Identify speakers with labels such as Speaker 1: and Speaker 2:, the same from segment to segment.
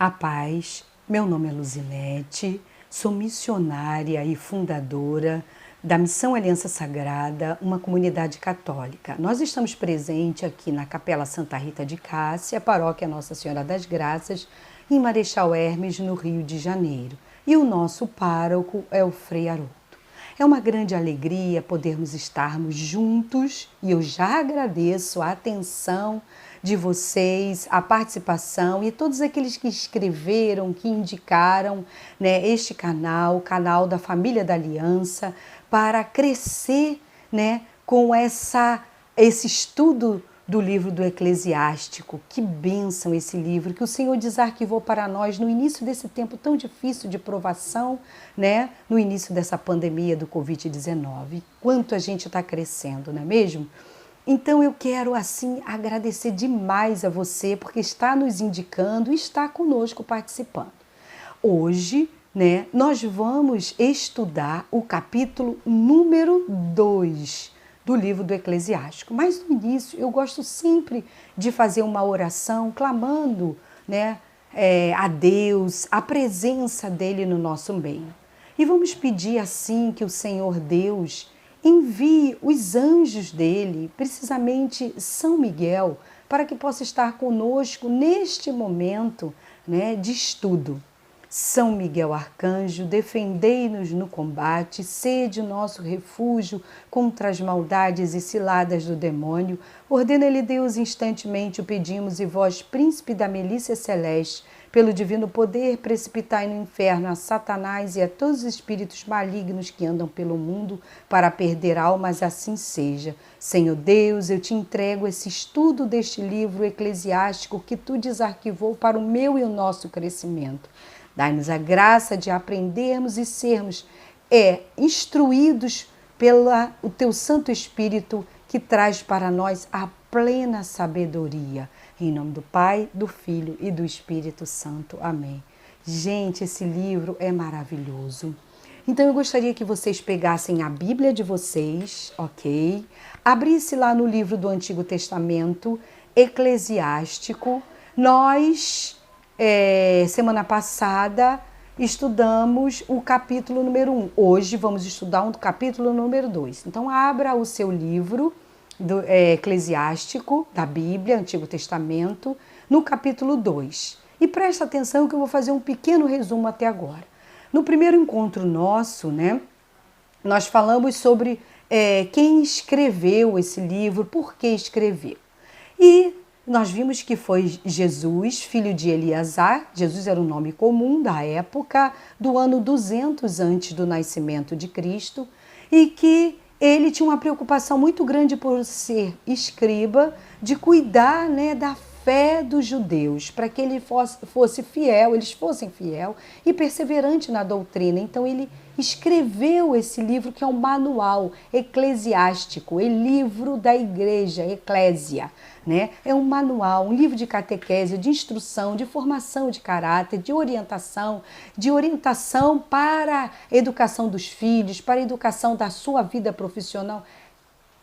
Speaker 1: A paz, meu nome é Luzilete, sou missionária e fundadora da Missão Aliança Sagrada, uma comunidade católica. Nós estamos presentes aqui na Capela Santa Rita de Cássia, paróquia Nossa Senhora das Graças, em Marechal Hermes, no Rio de Janeiro. E o nosso pároco é o Frei Haroldo. É uma grande alegria podermos estarmos juntos e eu já agradeço a atenção de vocês, a participação e todos aqueles que escreveram, que indicaram, né, este canal, o canal da Família da Aliança, para crescer, né, com esse estudo do livro do Eclesiástico. Que bênção esse livro que o Senhor desarquivou para nós no início desse tempo tão difícil de provação, né? No início dessa pandemia do Covid-19. Quanto a gente está crescendo, não é mesmo? Então eu quero assim agradecer demais a você porque está nos indicando e está conosco participando. Hoje, né, nós vamos estudar o capítulo número 2 do livro do Eclesiástico. Mas no início eu gosto sempre de fazer uma oração clamando, né, a Deus, a presença dele no nosso meio. E vamos pedir assim que o Senhor Deus envie os anjos dele, precisamente São Miguel, para que possa estar conosco neste momento, né, de estudo. São Miguel Arcanjo, defendei-nos no combate, sede nosso refúgio contra as maldades e ciladas do demônio. Ordena-lhe Deus instantemente o pedimos, e vós, príncipe da milícia celeste, pelo divino poder, precipitai no inferno a Satanás e a todos os espíritos malignos que andam pelo mundo para perder almas, assim seja. Senhor Deus, eu te entrego esse estudo deste livro eclesiástico que tu desarquivou para o meu e o nosso crescimento. Dai-nos a graça de aprendermos e sermos instruídos pelo teu Santo Espírito que traz para nós a plena sabedoria. Em nome do Pai, do Filho e do Espírito Santo. Amém. Gente, esse livro é maravilhoso. Então eu gostaria que vocês pegassem a Bíblia de vocês, ok? Abrisse lá no livro do Antigo Testamento, Eclesiástico. Nós, semana passada, estudamos o capítulo número 1. Hoje vamos estudar o capítulo número 2. Então abra o seu livro do Eclesiástico, da Bíblia, Antigo Testamento, no capítulo 2. E presta atenção que eu vou fazer um pequeno resumo até agora. No primeiro encontro nosso, né, nós falamos sobre quem escreveu esse livro, por que escreveu. E nós vimos que foi Jesus, filho de Eleazar. Jesus era o nome comum da época, do ano 200 antes do nascimento de Cristo, e que ele tinha uma preocupação muito grande por ser escriba, de cuidar, né, da fé dos judeus, para que ele fosse fiel, eles fossem fiel e perseverante na doutrina. Então ele escreveu esse livro que é um manual eclesiástico, é livro da igreja, eclésia, né? É um manual, um livro de catequese, de instrução, de formação de caráter, de orientação para a educação dos filhos, para a educação da sua vida profissional.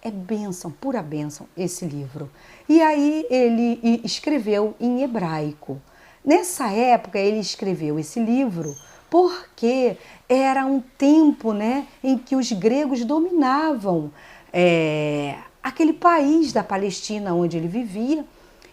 Speaker 1: É bênção, pura bênção esse livro. E aí ele escreveu em hebraico. Nessa época ele escreveu esse livro porque era um tempo, né, em que os gregos dominavam aquele país da Palestina onde ele vivia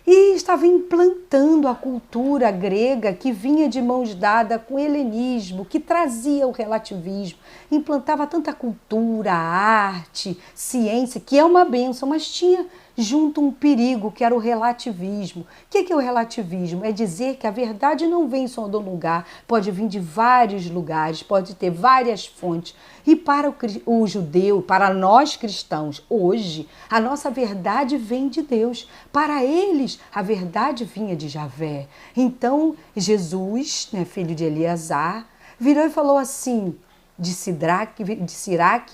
Speaker 1: e estava implantando a cultura grega que vinha de mãos dadas com o helenismo, que trazia o relativismo, implantava tanta cultura, arte, ciência, que é uma bênção, mas tinha junto um perigo, que era o relativismo. O que é o relativismo? É dizer que a verdade não vem só de um lugar, pode vir de vários lugares, pode ter várias fontes. E para o judeu, para nós cristãos, hoje, a nossa verdade vem de Deus. Para eles, a verdade vinha de Javé. Então, Jesus, né, filho de Eleazar, virou e falou assim, de Siraque,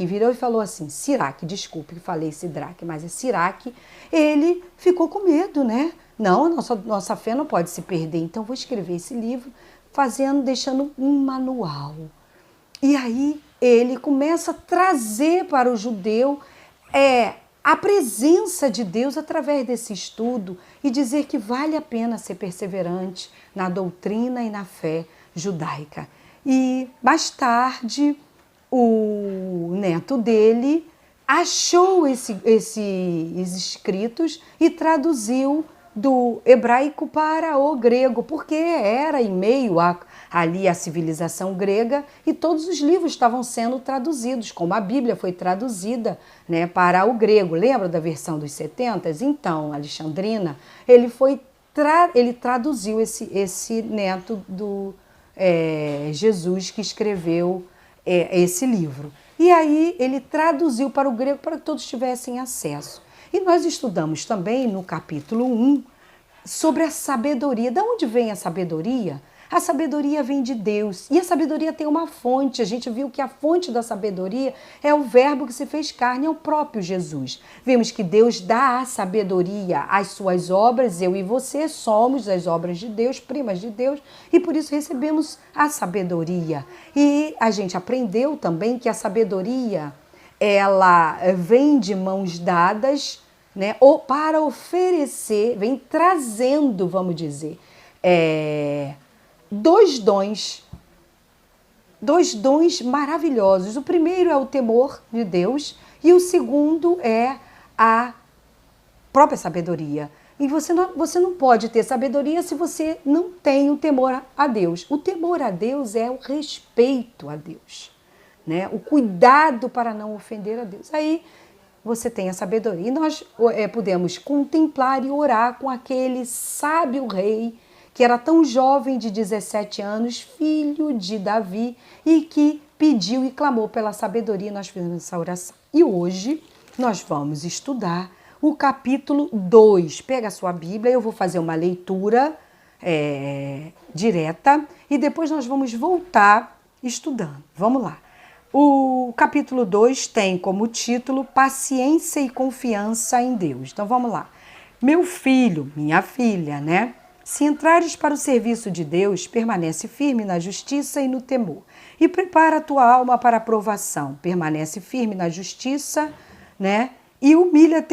Speaker 1: virou e falou assim, Siraque, desculpe que falei Sidraque, mas é Siraque, ele ficou com medo, né? Não, a nossa fé não pode se perder, então vou escrever esse livro, deixando um manual. E aí ele começa a trazer para o judeu a presença de Deus através desse estudo e dizer que vale a pena ser perseverante na doutrina e na fé judaica. E mais tarde, o neto dele achou esses escritos e traduziu do hebraico para o grego, porque era em meio ali a civilização grega e todos os livros estavam sendo traduzidos, como a Bíblia foi traduzida, né, para o grego. Lembra da versão dos 70? Então, Alexandrina, ele traduziu esse neto do Jesus que escreveu esse livro. E aí ele traduziu para o grego para que todos tivessem acesso. E nós estudamos também no capítulo 1 sobre a sabedoria. De onde vem a sabedoria? A sabedoria vem de Deus. E a sabedoria tem uma fonte. A gente viu que a fonte da sabedoria é o verbo que se fez carne, é o próprio Jesus. Vimos que Deus dá a sabedoria às suas obras. Eu e você somos as obras de Deus, primas de Deus, e por isso recebemos a sabedoria. E a gente aprendeu também que a sabedoria, ela vem de mãos dadas, né, ou para oferecer, vem trazendo, vamos dizer, dois dons maravilhosos. O primeiro é o temor de Deus e o segundo é a própria sabedoria. E você não pode ter sabedoria se você não tem o temor a Deus. O temor a Deus é o respeito a Deus, né? O cuidado para não ofender a Deus. Aí você tem a sabedoria. E nós podemos contemplar e orar com aquele sábio rei que era tão jovem, de 17 anos, filho de Davi, e que pediu e clamou pela sabedoria. Nós fizemos essa oração. E hoje nós vamos estudar o capítulo 2. Pega a sua Bíblia, eu vou fazer uma leitura direta e depois nós vamos voltar estudando. Vamos lá. O capítulo 2 tem como título Paciência e Confiança em Deus. Então vamos lá. Meu filho, minha filha, né? Se entrares para o serviço de Deus, permanece firme na justiça e no temor. E prepara a tua alma para a provação. Permanece firme na justiça, né? E humilha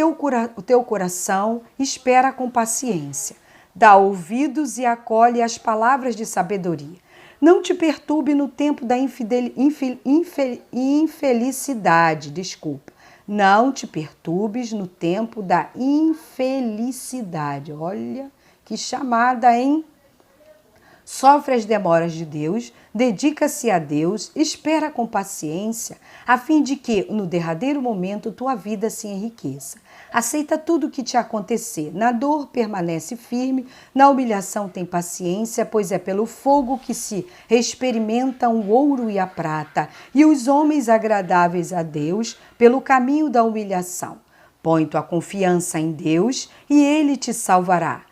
Speaker 1: o teu coração, espera com paciência. Dá ouvidos e acolhe as palavras de sabedoria. Não te perturbe no tempo da infelicidade, desculpa. Não te perturbes no tempo da infelicidade. Olha que chamada, hein? Sofre as demoras de Deus, dedica-se a Deus, espera com paciência, a fim de que, no derradeiro momento, tua vida se enriqueça. Aceita tudo o que te acontecer. Na dor permanece firme, na humilhação tem paciência, pois é pelo fogo que se experimentam o ouro e a prata, e os homens agradáveis a Deus pelo caminho da humilhação. Põe tua confiança em Deus e Ele te salvará.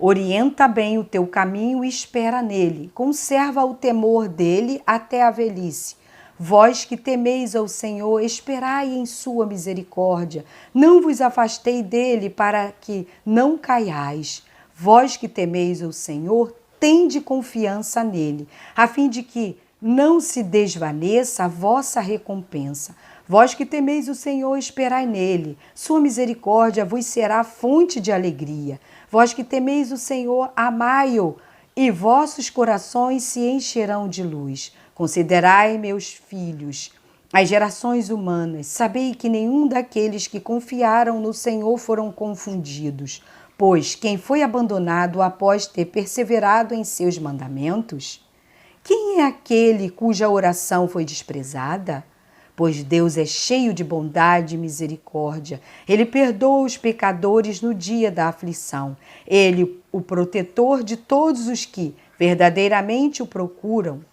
Speaker 1: Orienta bem o teu caminho e espera nele. Conserva o temor dele até a velhice. Vós que temeis ao Senhor, esperai em sua misericórdia. Não vos afastei dele para que não caiais. Vós que temeis ao Senhor, tende confiança nele, a fim de que não se desvaneça a vossa recompensa. Vós que temeis o Senhor, esperai nele. Sua misericórdia vos será fonte de alegria. Vós que temeis o Senhor, amai-o, e vossos corações se encherão de luz. Considerai, meus filhos, as gerações humanas. Sabei que nenhum daqueles que confiaram no Senhor foram confundidos. Pois quem foi abandonado após ter perseverado em seus mandamentos? Quem é aquele cuja oração foi desprezada? Pois Deus é cheio de bondade e misericórdia. Ele perdoa os pecadores no dia da aflição. Ele, o protetor de todos os que verdadeiramente o procuram.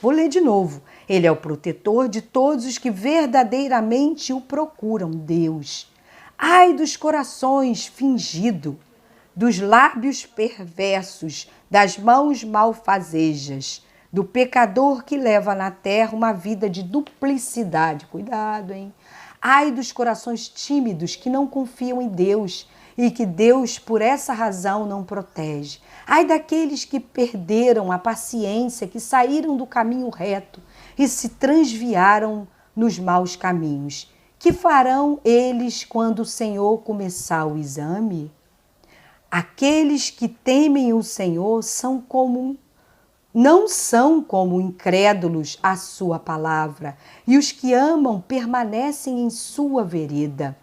Speaker 1: Vou ler de novo. Ele é o protetor de todos os que verdadeiramente o procuram, Deus. Ai dos corações fingidos, dos lábios perversos, das mãos malfazejas, do pecador que leva na terra uma vida de duplicidade. Cuidado, hein? Ai dos corações tímidos que não confiam em Deus e que Deus, por essa razão, não protege. Ai daqueles que perderam a paciência, que saíram do caminho reto e se transviaram nos maus caminhos. Que farão eles quando o Senhor começar o exame? Aqueles que temem o Senhor não são como incrédulos à sua palavra, e os que amam permanecem em sua vereda.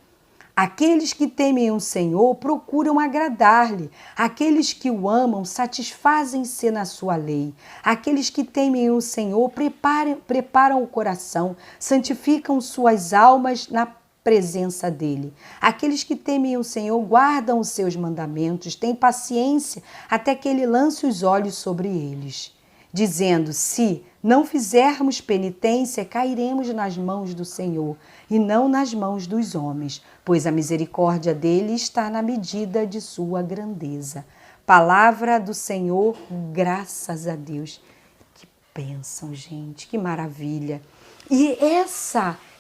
Speaker 1: Aqueles que temem o Senhor procuram agradar-lhe. Aqueles que o amam satisfazem-se na sua lei. Aqueles que temem o Senhor preparam o coração, santificam suas almas na presença dele. Aqueles que temem o Senhor guardam os seus mandamentos, têm paciência até que ele lance os olhos sobre eles, dizendo: se não fizermos penitência, cairemos nas mãos do Senhor e não nas mãos dos homens, pois a misericórdia dele está na medida de sua grandeza. Palavra do Senhor, graças a Deus. Que bênção, gente, que maravilha. E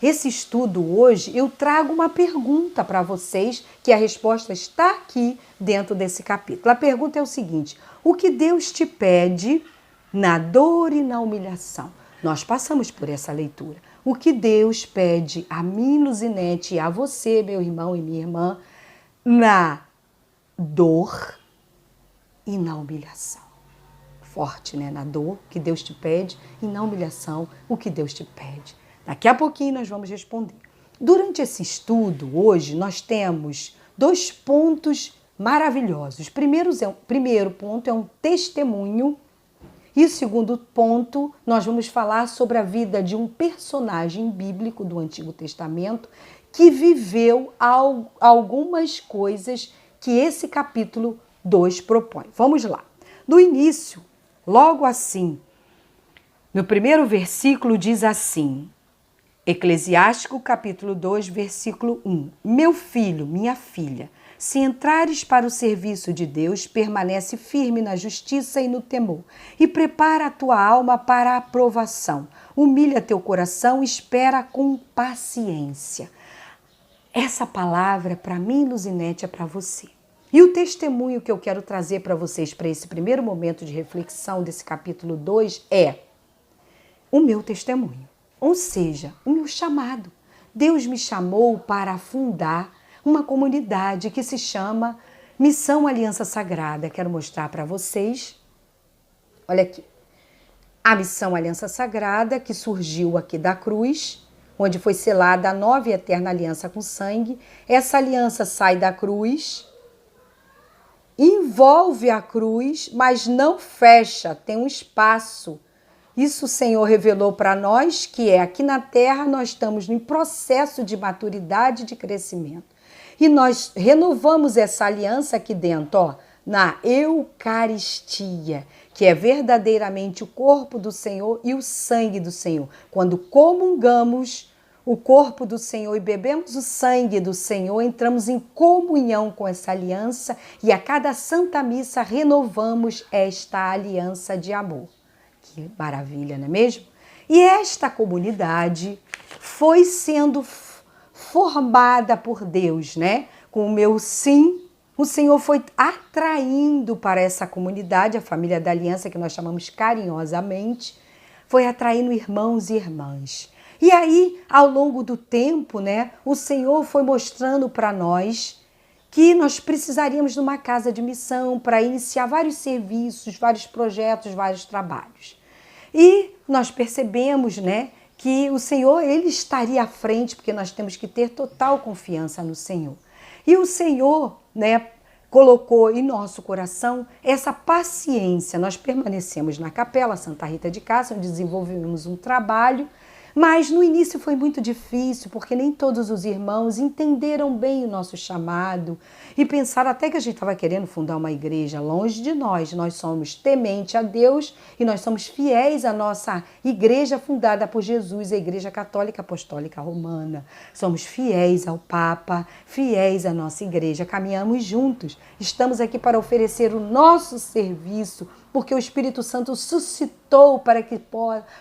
Speaker 1: esse estudo hoje, eu trago uma pergunta para vocês, que a resposta está aqui dentro desse capítulo. A pergunta é o seguinte: o que Deus te pede na dor e na humilhação? Nós passamos por essa leitura. O que Deus pede a mim, Luzinete, e a você, meu irmão e minha irmã, na dor e na humilhação. Forte, né? Na dor, o que Deus te pede, e na humilhação, o que Deus te pede. Daqui a pouquinho nós vamos responder. Durante esse estudo, hoje, nós temos 2 pontos maravilhosos. Primeiro ponto é um testemunho. E o segundo ponto, nós vamos falar sobre a vida de um personagem bíblico do Antigo Testamento que viveu algumas coisas que esse capítulo 2 propõe. Vamos lá. No início, logo assim, no primeiro versículo diz assim, Eclesiástico capítulo 2, versículo 1. Meu filho, minha filha, se entrares para o serviço de Deus, permanece firme na justiça e no temor, e prepara a tua alma para a aprovação. Humilha teu coração e espera com paciência. Essa palavra, para mim, Luzinete, é para você. E o testemunho que eu quero trazer para vocês para esse primeiro momento de reflexão desse capítulo 2 é o meu testemunho, ou seja, o meu chamado. Deus me chamou para fundar uma comunidade que se chama Missão Aliança Sagrada. Quero mostrar para vocês, olha aqui, a Missão Aliança Sagrada que surgiu aqui da cruz, onde foi selada a nova e eterna aliança com sangue. Essa aliança sai da cruz, envolve a cruz, mas não fecha, tem um espaço. Isso o Senhor revelou para nós, que é aqui na terra nós estamos em processo de maturidade e de crescimento. E nós renovamos essa aliança aqui dentro, ó, na Eucaristia, que é verdadeiramente o corpo do Senhor e o sangue do Senhor. Quando comungamos o corpo do Senhor e bebemos o sangue do Senhor, entramos em comunhão com essa aliança e a cada Santa Missa renovamos esta aliança de amor. Que maravilha, não é mesmo? E esta comunidade foi sendo formada por Deus, né? Com o meu sim, o Senhor foi atraindo para essa comunidade, a família da aliança, que nós chamamos carinhosamente, foi atraindo irmãos e irmãs. E aí, ao longo do tempo, né, o Senhor foi mostrando para nós que nós precisaríamos de uma casa de missão para iniciar vários serviços, vários projetos, vários trabalhos. E nós percebemos, né, que o Senhor, ele estaria à frente, porque nós temos que ter total confiança no Senhor. E o Senhor, né, colocou em nosso coração essa paciência. Nós permanecemos na Capela Santa Rita de Cássia, onde desenvolvemos um trabalho, mas no início foi muito difícil, porque nem todos os irmãos entenderam bem o nosso chamado e pensaram até que a gente estava querendo fundar uma igreja longe de nós. Nós somos temente a Deus e nós somos fiéis à nossa igreja fundada por Jesus, a Igreja Católica Apostólica Romana. Somos fiéis ao Papa, fiéis à nossa igreja, caminhamos juntos. Estamos aqui para oferecer o nosso serviço, porque o Espírito Santo suscitou para que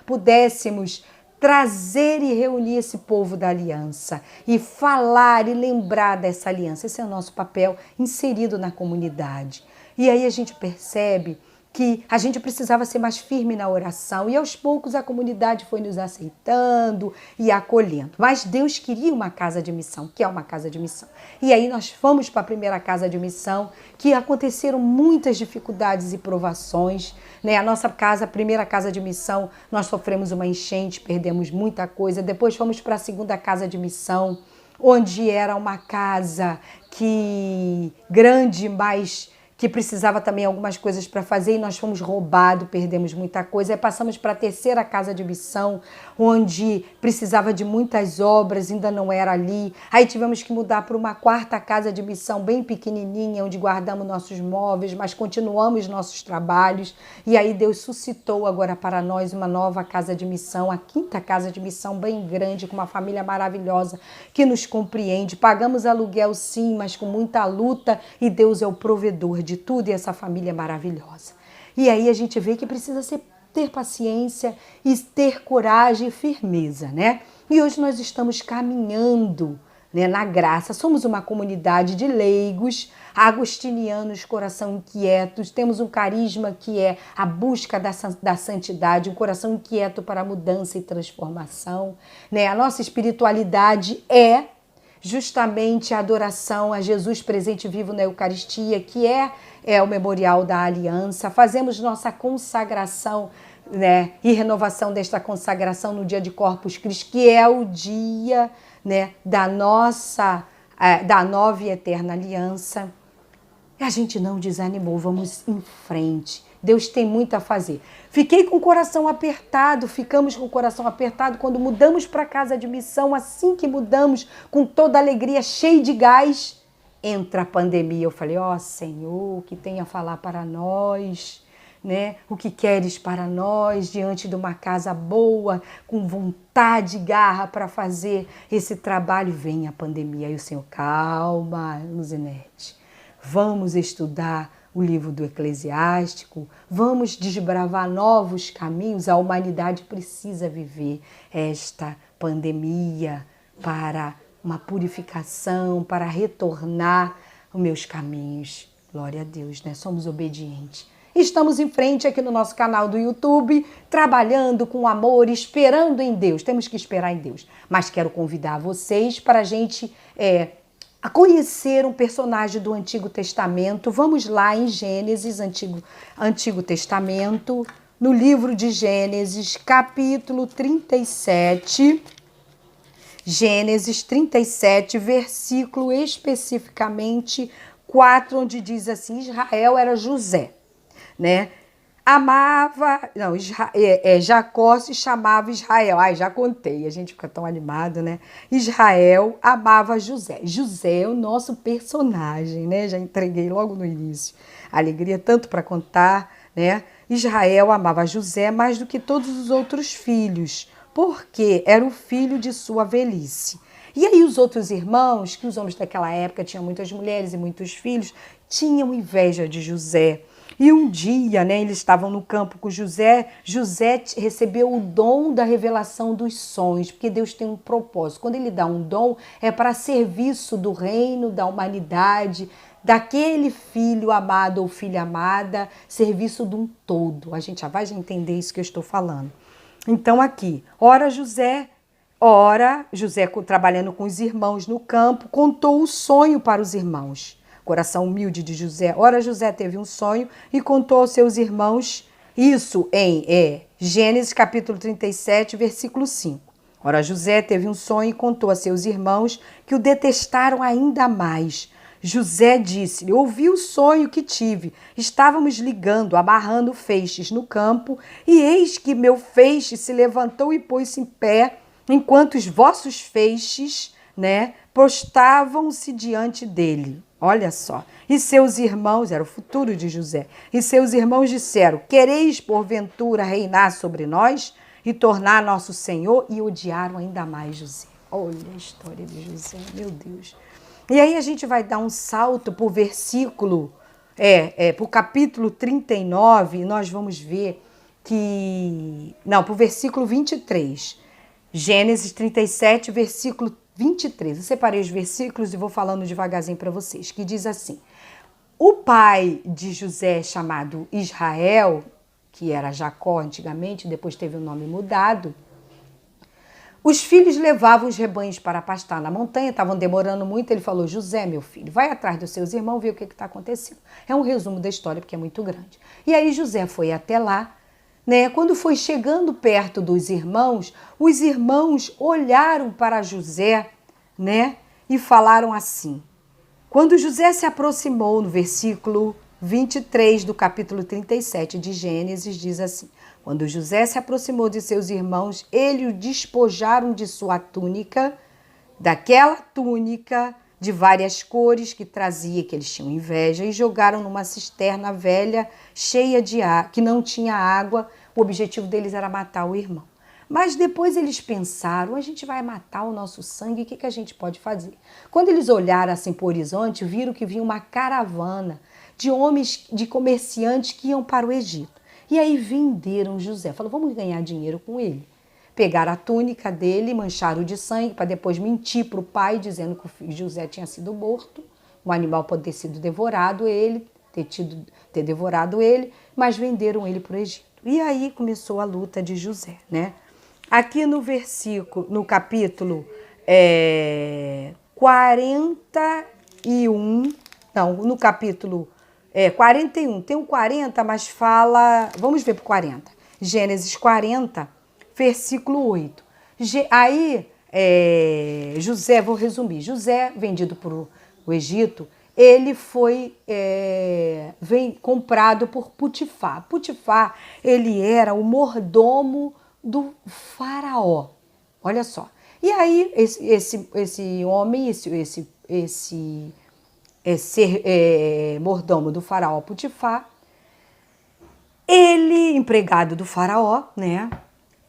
Speaker 1: pudéssemos trazer e reunir esse povo da aliança e falar e lembrar dessa aliança. Esse é o nosso papel inserido na comunidade. E aí a gente percebe que a gente precisava ser mais firme na oração. E aos poucos a comunidade foi nos aceitando e acolhendo. Mas Deus queria uma casa de missão, que é uma casa de missão. E aí nós fomos para a primeira casa de missão, que aconteceram muitas dificuldades e provações, né? A nossa casa, a primeira casa de missão, nós sofremos uma enchente, perdemos muita coisa. Depois fomos para a segunda casa de missão, onde era uma casa que grande, mas que precisava também algumas coisas para fazer, e nós fomos roubados, perdemos muita coisa. Aí passamos para a terceira casa de missão, onde precisava de muitas obras, ainda não era ali. Aí tivemos que mudar para uma quarta casa de missão, bem pequenininha, onde guardamos nossos móveis, mas continuamos nossos trabalhos. E aí Deus suscitou agora para nós uma nova casa de missão, a quinta casa de missão, bem grande, com uma família maravilhosa que nos compreende. Pagamos aluguel sim, mas com muita luta, e Deus é o provedor de tudo, e essa família é maravilhosa. E aí a gente vê que precisa ter paciência e ter coragem e firmeza, né? E hoje nós estamos caminhando, né, na graça. Somos uma comunidade de leigos, agostinianos, coração inquietos. Temos um carisma que é a busca da santidade, um coração inquieto para a mudança e transformação, né? A nossa espiritualidade é justamente a adoração a Jesus presente vivo na Eucaristia, que é o memorial da aliança. Fazemos nossa consagração, né, e renovação desta consagração no dia de Corpus Christi, que é o dia, né, da nova e eterna aliança. A gente não desanimou, vamos em frente. Deus tem muito a fazer. Fiquei com o coração apertado, ficamos com o coração apertado quando mudamos para a casa de missão. Assim que mudamos, com toda alegria, cheio de gás, entra a pandemia. Eu falei, ó Senhor, o que tem a falar para nós, né? O que queres para nós, diante de uma casa boa, com vontade e garra para fazer esse trabalho. Vem a pandemia. E o Senhor, calma, Luzinete, vamos estudar o livro do Eclesiástico, vamos desbravar novos caminhos. A humanidade precisa viver esta pandemia para uma purificação, para retornar os meus caminhos. Glória a Deus, né? Somos obedientes. Estamos em frente aqui no nosso canal do YouTube, trabalhando com amor, esperando em Deus. Temos que esperar em Deus. Mas quero convidar vocês para a gente a conhecer um personagem do Antigo Testamento. Vamos lá em Gênesis, Antigo Testamento, no livro de Gênesis, capítulo 37. Gênesis 37, versículo especificamente 4, onde diz assim: Israel era José, né? Jacó se chamava Israel. Ai, já contei, a gente fica tão animado, né? Israel amava José. José é o nosso personagem, né? Já entreguei logo no início. Alegria tanto para contar, né? Israel amava José mais do que todos os outros filhos, porque era o filho de sua velhice. E aí os outros irmãos, que os homens daquela época tinham muitas mulheres e muitos filhos, tinham inveja de José. E um dia, né, eles estavam no campo com José. José recebeu o dom da revelação dos sonhos, porque Deus tem um propósito. Quando ele dá um dom, é para serviço do reino, da humanidade, daquele filho amado ou filha amada, serviço de um todo. A gente já vai entender isso que eu estou falando. Então aqui, ora José, trabalhando com os irmãos no campo, contou o sonho para os irmãos. Coração humilde de José. Ora, José teve um sonho e contou aos seus irmãos, isso em Gênesis capítulo 37, versículo 5. Ora, José teve um sonho e contou a seus irmãos, que o detestaram ainda mais. José disse-lhe: ouvi o sonho que tive. Estávamos ligando, amarrando feixes no campo, e eis que meu feixe se levantou e pôs-se em pé, enquanto os vossos feixes, né, prostavam-se diante dele. Olha só. E seus irmãos, era o futuro de José, e seus irmãos disseram: quereis porventura reinar sobre nós e tornar nosso Senhor? E odiaram ainda mais José. Olha a história de José, meu Deus. E aí a gente vai dar um salto para o versículo, para o capítulo 39, e nós vamos ver para o versículo 23. Gênesis 37, versículo 23. Eu separei os versículos e vou falando devagarzinho para vocês, que diz assim: O pai de José, chamado Israel, que era Jacó antigamente, depois teve o nome mudado, os filhos levavam os rebanhos para pastar na montanha, estavam demorando muito, ele falou, José, meu filho, vai atrás dos seus irmãos, ver o que está acontecendo. É um resumo da história, porque é muito grande. E aí José foi até lá, né? Quando foi chegando perto dos irmãos, os irmãos olharam para José, né? E falaram assim. Quando José se aproximou, no versículo 23 do capítulo 37 de Gênesis, diz assim: quando José se aproximou de seus irmãos, eles o despojaram de sua túnica, daquela túnica de várias cores que trazia, que eles tinham inveja, e jogaram numa cisterna velha, cheia de água, que não tinha água. O objetivo deles era matar o irmão. Mas depois eles pensaram, a gente vai matar o nosso sangue, o que a gente pode fazer? Quando eles olharam assim para o horizonte, viram que vinha uma caravana de homens, de comerciantes que iam para o Egito. E aí venderam José, falou, vamos ganhar dinheiro com ele. Pegaram a túnica dele, mancharam de sangue, para depois mentir para o pai, dizendo que o José tinha sido morto, o animal pode ter sido devorado, ele, ter devorado ele, mas venderam ele para o Egito. E aí começou a luta de José, né? Aqui no versículo, no capítulo 41, não, no capítulo 41, tem um 40, mas fala, vamos ver para o 40, Gênesis 40, versículo 8. Aí, José, vou resumir, José, vendido para o Egito, ele foi comprado por Potifar. Potifar, ele era o mordomo do faraó, olha só. E aí, esse homem, esse mordomo do faraó Potifar, ele, empregado do faraó, né?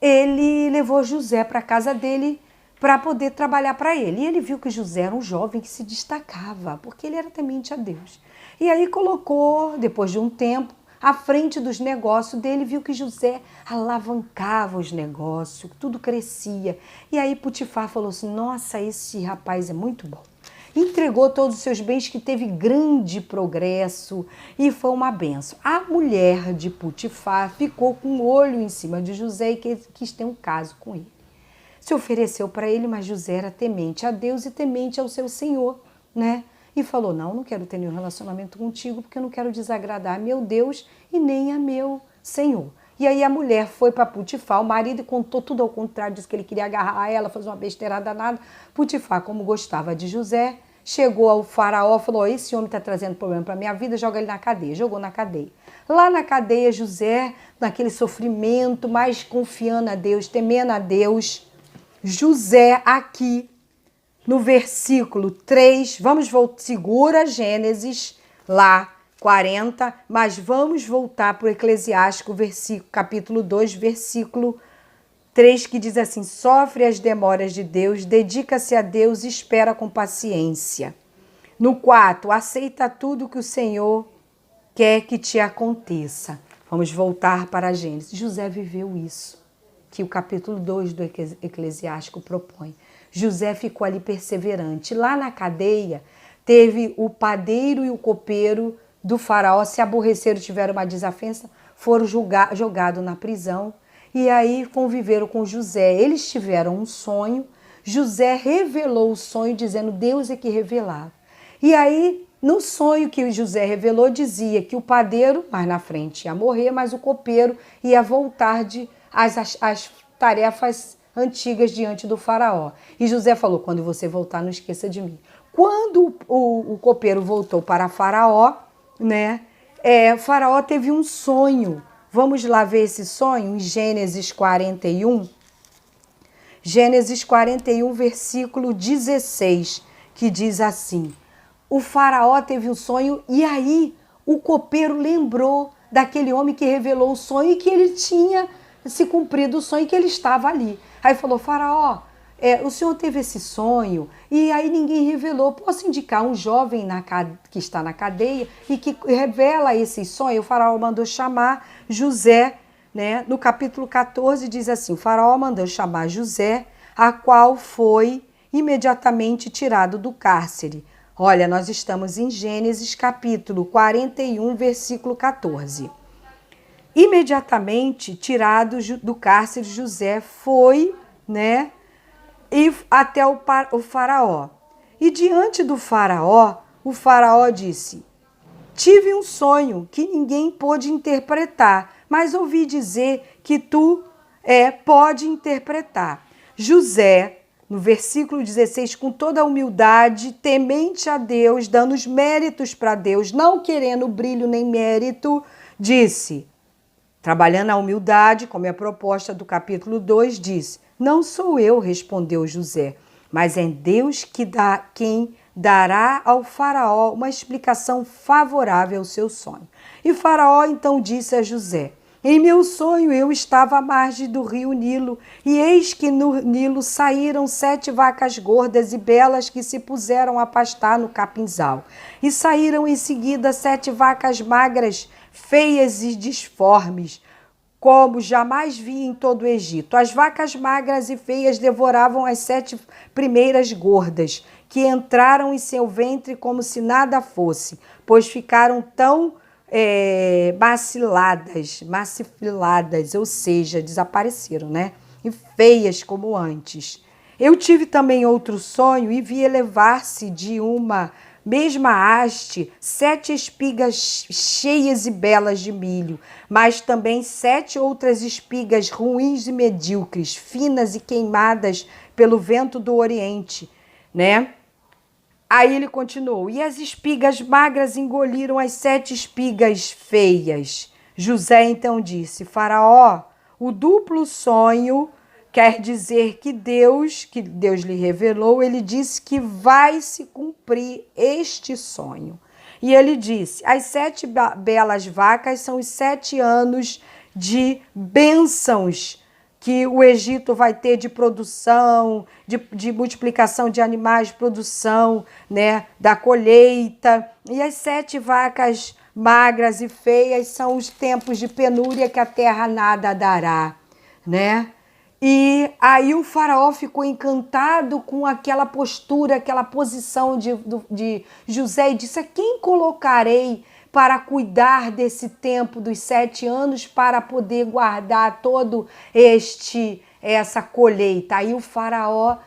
Speaker 1: Ele levou José para a casa dele para poder trabalhar para ele. E ele viu que José era um jovem que se destacava, porque ele era temente a Deus. E aí colocou, depois de um tempo, à frente dos negócios dele, viu que José alavancava os negócios, tudo crescia. E aí Potifar falou assim, nossa, esse rapaz é muito bom. Entregou todos os seus bens, que teve grande progresso e foi uma benção. A mulher de Potifar ficou com o olho em cima de José e quis ter um caso com ele. Se ofereceu para ele, mas José era temente a Deus e temente ao seu senhor, né? E falou, não quero ter nenhum relacionamento contigo, porque eu não quero desagradar a meu Deus e nem a meu senhor. E aí a mulher foi para Potifar, o marido contou tudo ao contrário, disse que ele queria agarrar ela, fazer uma besteira danada. Potifar, como gostava de José, chegou ao faraó, falou, esse homem está trazendo problema para a minha vida, joga ele na cadeia. Jogou na cadeia. Lá na cadeia, José, naquele sofrimento, mas confiando a Deus, temendo a Deus, José aqui, no versículo 3, vamos voltar, segura Gênesis, lá, 40, mas vamos voltar para o Eclesiástico, capítulo 2, versículo 3, que diz assim, sofre as demoras de Deus, dedica-se a Deus e espera com paciência. No 4, aceita tudo que o Senhor quer que te aconteça. Vamos voltar para Gênesis. José viveu isso, que o capítulo 2 do Eclesiástico propõe. José ficou ali perseverante. Lá na cadeia, teve o padeiro e o copeiro do faraó, se aborreceram, tiveram uma desavença, foram jogados na prisão e aí conviveram com José. Eles tiveram um sonho, José revelou o sonho dizendo, Deus é que revelava. E aí, no sonho que o José revelou, dizia que o padeiro, mais na frente, ia morrer, mas o copeiro ia voltar às tarefas antigas diante do faraó. E José falou, quando você voltar, não esqueça de mim. Quando o copeiro voltou para Faraó, né? Faraó teve um sonho. Vamos lá ver esse sonho em Gênesis 41. Gênesis 41, versículo 16, que diz assim, o faraó teve um sonho e aí o copeiro lembrou daquele homem que revelou o sonho e que ele tinha se cumprido o sonho, que ele estava ali. Aí falou, faraó, o senhor teve esse sonho e aí ninguém revelou. Posso indicar um jovem que está na cadeia e que revela esse sonho? O faraó mandou chamar José, né? No capítulo 14 diz assim, o faraó mandou chamar José, a qual foi imediatamente tirado do cárcere. Olha, nós estamos em Gênesis capítulo 41, versículo 14. Imediatamente tirado do cárcere, José foi, né, e até o faraó. E diante do faraó, o faraó disse: tive um sonho que ninguém pôde interpretar, mas ouvi dizer que tu pode interpretar. José, no versículo 16, com toda a humildade, temente a Deus, dando os méritos para Deus, não querendo brilho nem mérito, disse, trabalhando a humildade, como é a proposta do capítulo 2, disse, não sou eu, respondeu José, mas é Deus quem dará ao faraó uma explicação favorável ao seu sonho. E faraó então disse a José, em meu sonho eu estava à margem do rio Nilo, e eis que no Nilo saíram 7 vacas gordas e belas que se puseram a pastar no capinzal. E saíram em seguida 7 vacas magras, feias e disformes, como jamais vi em todo o Egito. As vacas magras e feias devoravam as 7 primeiras gordas, que entraram em seu ventre como se nada fosse, pois ficaram tão macifiladas, ou seja, desapareceram, né? E feias como antes. Eu tive também outro sonho e vi elevar-se de uma mesma haste 7 espigas cheias e belas de milho, mas também 7 outras espigas ruins e medíocres, finas e queimadas pelo vento do Oriente, né? Aí ele continuou, e as espigas magras engoliram as 7 espigas feias. José então disse, Faraó, o duplo sonho quer dizer que Deus lhe revelou, ele disse que vai se cumprir este sonho. E ele disse, as 7 belas vacas são os 7 anos de bênçãos que o Egito vai ter de produção, de multiplicação de animais, produção, né, da colheita. E as 7 vacas magras e feias são os tempos de penúria que a terra nada dará, né? E aí o faraó ficou encantado com aquela postura, aquela posição de José e disse, a quem colocarei para cuidar desse tempo dos 7 anos para poder guardar todo essa colheita. Aí o faraó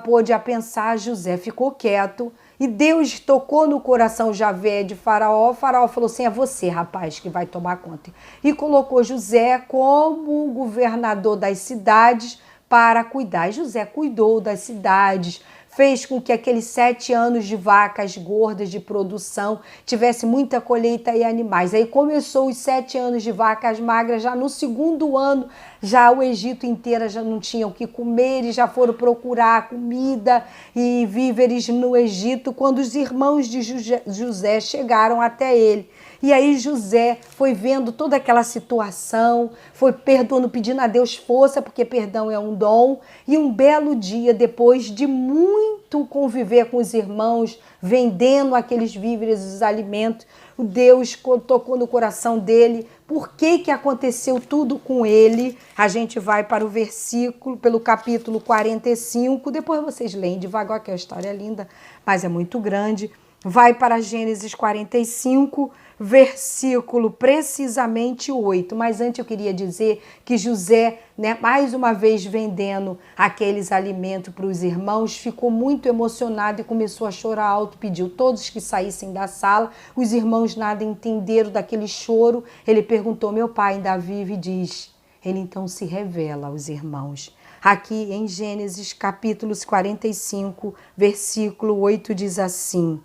Speaker 1: pôde a pensar, José ficou quieto e Deus tocou no coração Javé de Faraó. O faraó falou assim, é você, rapaz, que vai tomar conta. E colocou José como governador das cidades para cuidar. E José cuidou das cidades, fez com que aqueles 7 anos de vacas gordas de produção tivesse muita colheita e animais. Aí começou os 7 anos de vacas magras, já no segundo ano, já o Egito inteiro já não tinha o que comer e já foram procurar comida e víveres no Egito quando os irmãos de José chegaram até ele. E aí José foi vendo toda aquela situação, foi perdoando, pedindo a Deus força, porque perdão é um dom. E um belo dia, depois de muito conviver com os irmãos, vendendo aqueles víveres, os alimentos, Deus tocou no coração dele. Por que aconteceu tudo com ele? A gente vai para o versículo, pelo capítulo 45, depois vocês leem devagar, que a história é linda, mas é muito grande. Vai para Gênesis 45, versículo precisamente 8. Mas antes eu queria dizer que José, né, mais uma vez vendendo aqueles alimentos para os irmãos, ficou muito emocionado e começou a chorar alto, pediu todos que saíssem da sala. Os irmãos nada entenderam daquele choro. Ele perguntou, meu pai ainda vive? E diz, ele então se revela aos irmãos. Aqui em Gênesis capítulo 45, versículo 8 diz assim,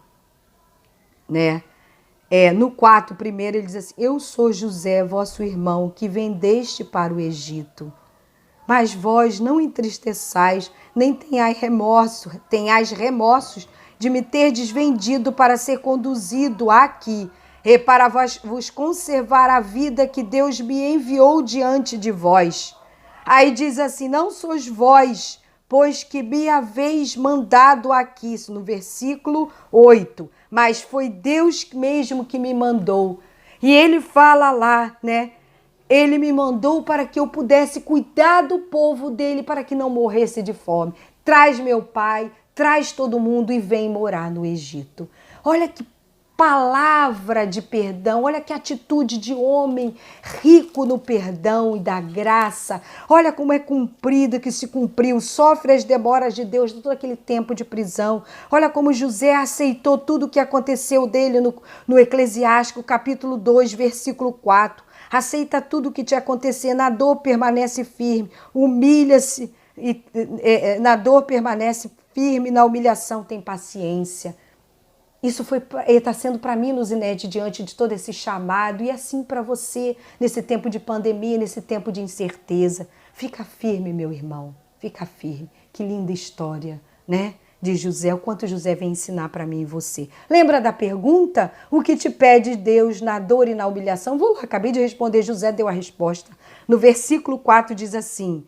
Speaker 1: né? No 4 primeiro ele diz assim, eu sou José, vosso irmão, que vendeste para o Egito. Mas vós não entristeçais, nem tenhais remorsos de me terdes vendido para ser conduzido aqui, e para vos conservar a vida que Deus me enviou diante de vós. Aí diz assim, não sois vós, pois que me haveis mandado aqui, isso no versículo 8, mas foi Deus mesmo que me mandou. E ele fala lá, né? Ele me mandou para que eu pudesse cuidar do povo dele, para que não morresse de fome. Traz meu pai, traz todo mundo e vem morar no Egito. Olha que palavra de perdão, olha que atitude de homem rico no perdão e da graça. Olha como é cumprido, que se cumpriu, sofre as demoras de Deus de todo aquele tempo de prisão. Olha como José aceitou tudo o que aconteceu dele no Eclesiástico, capítulo 2, versículo 4. Aceita tudo o que te acontecer, na dor permanece firme, humilha-se, na dor permanece firme, na humilhação tem paciência. Isso está sendo para mim, Luzinete, diante de todo esse chamado, e assim para você, nesse tempo de pandemia, nesse tempo de incerteza. Fica firme, meu irmão, fica firme. Que linda história, né? De José, o quanto José vem ensinar para mim e você. Lembra da pergunta? O que te pede Deus na dor e na humilhação? Vou lá, acabei de responder, José deu a resposta. No versículo 4 diz assim,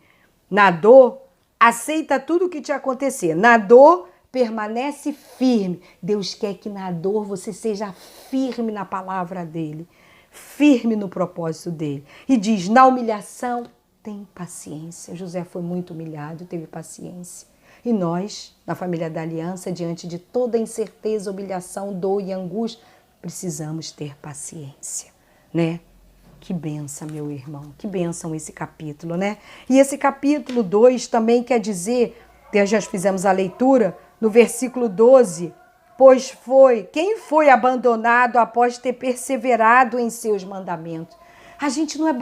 Speaker 1: na dor, aceita tudo o que te acontecer. Na dor, permanece firme. Deus quer que na dor você seja firme na palavra dele, firme no propósito dele. E diz, na humilhação, tem paciência. José foi muito humilhado, teve paciência. E nós, na família da Aliança, diante de toda incerteza, humilhação, dor e angústia, precisamos ter paciência, né? Que bênção, meu irmão, que bênção esse capítulo, né? E esse capítulo 2 também quer dizer, já fizemos a leitura, no versículo 12, pois quem foi abandonado após ter perseverado em seus mandamentos? A gente não é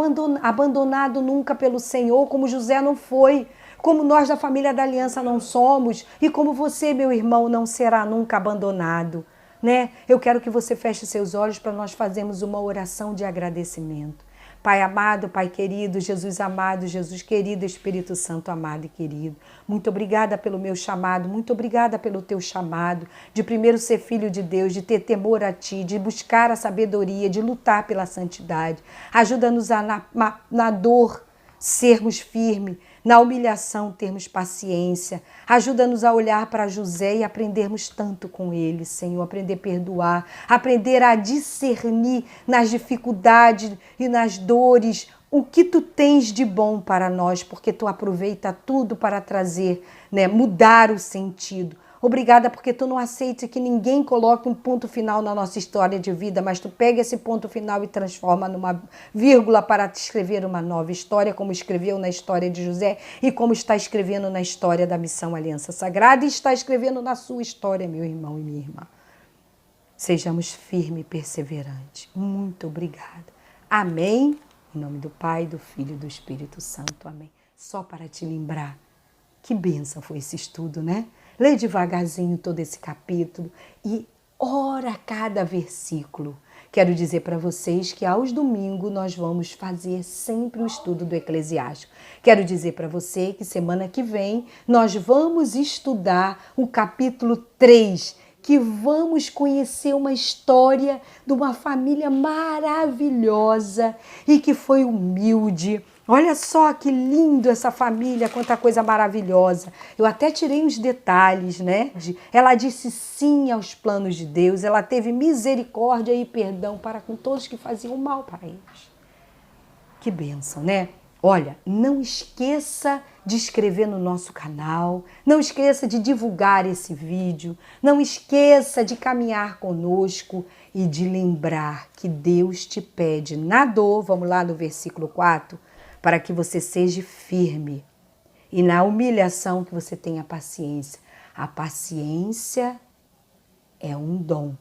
Speaker 1: abandonado nunca pelo Senhor, como José não foi, como nós da família da Aliança não somos, e como você, meu irmão, não será nunca abandonado, né? Eu quero que você feche seus olhos para nós fazermos uma oração de agradecimento. Pai amado, Pai querido, Jesus amado, Jesus querido, Espírito Santo amado e querido. Muito obrigada pelo meu chamado, muito obrigada pelo teu chamado, de primeiro ser filho de Deus, de ter temor a ti, de buscar a sabedoria, de lutar pela santidade. Ajuda-nos a, na dor, sermos firmes, na humilhação termos paciência. Ajuda-nos a olhar para José e aprendermos tanto com ele, Senhor. Aprender a perdoar, aprender a discernir nas dificuldades e nas dores o que tu tens de bom para nós, porque tu aproveita tudo para trazer, né, mudar o sentido. Obrigada porque tu não aceita que ninguém coloque um ponto final na nossa história de vida, mas tu pega esse ponto final e transforma numa vírgula para te escrever uma nova história, como escreveu na história de José e como está escrevendo na história da Missão Aliança Sagrada e está escrevendo na sua história, meu irmão e minha irmã. Sejamos firmes e perseverantes. Muito obrigada. Amém. Em nome do Pai, do Filho e do Espírito Santo. Amém. Só para te lembrar, que bênção foi esse estudo, né? Lê devagarzinho todo esse capítulo e ora cada versículo. Quero dizer para vocês que aos domingos nós vamos fazer sempre o estudo do Eclesiástico. Quero dizer para você que semana que vem nós vamos estudar o capítulo 3, que vamos conhecer uma história de uma família maravilhosa e que foi humilde. Olha só que lindo essa família, quanta coisa maravilhosa. Eu até tirei uns detalhes, né? Ela disse sim aos planos de Deus, ela teve misericórdia e perdão para com todos que faziam mal para eles. Que bênção, né? Olha, não esqueça de inscrever no nosso canal, não esqueça de divulgar esse vídeo, não esqueça de caminhar conosco e de lembrar que Deus te pede na dor, vamos lá no versículo 4, para que você seja firme e na humilhação que você tenha paciência. A paciência é um dom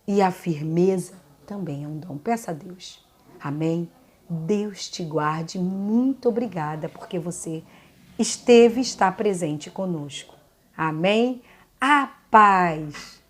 Speaker 1: e a firmeza também é um dom. Peça a Deus. Amém? Deus te guarde. Muito obrigada porque você esteve e está presente conosco. Amém? A paz.